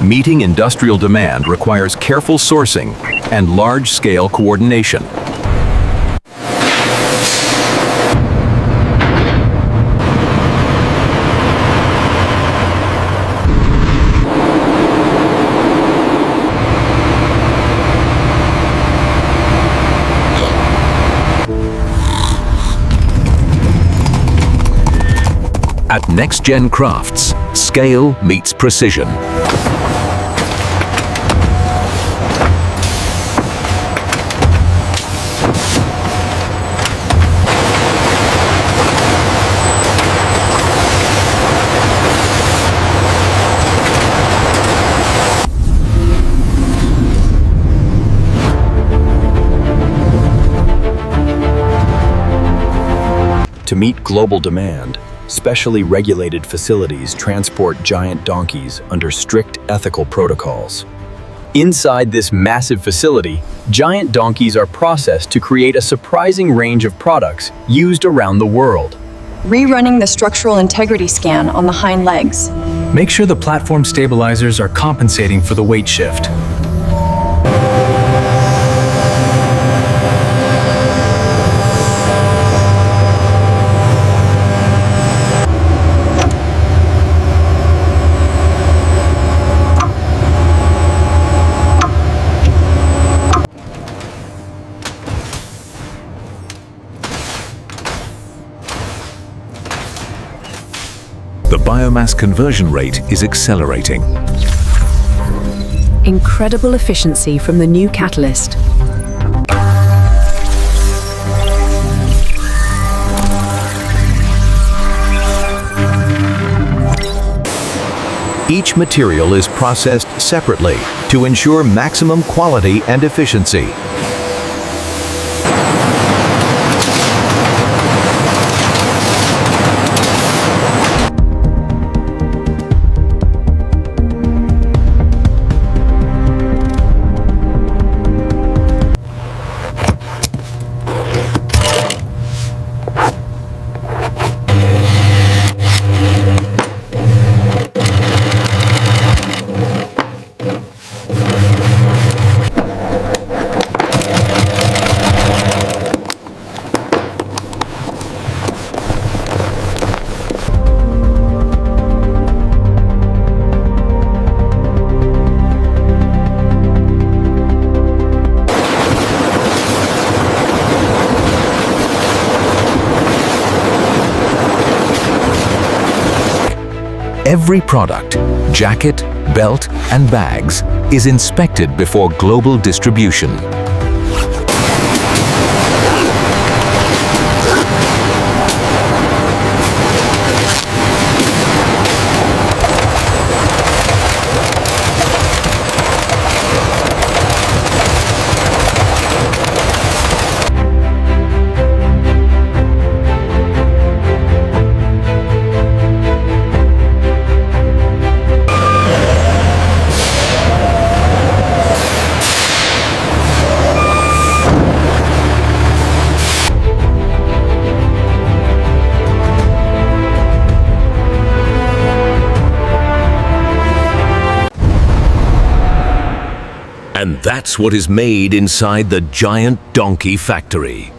Meeting industrial demand requires careful sourcing and large-scale coordination. At NextGen Crafts, scale meets precision. To meet global demand, specially regulated facilities transport giant donkeys under strict ethical protocols. Inside this massive facility, giant donkeys are processed to create a surprising range of products used around the world. Rerunning the structural integrity scan on the hind legs. Make sure the platform stabilizers are compensating for the weight shift. The biomass conversion rate is accelerating. Incredible efficiency from the new catalyst. Each material is processed separately to ensure maximum quality and efficiency. Every product, jacket, belt, and bags is inspected before global distribution. And that's what is made inside the giant donkey factory.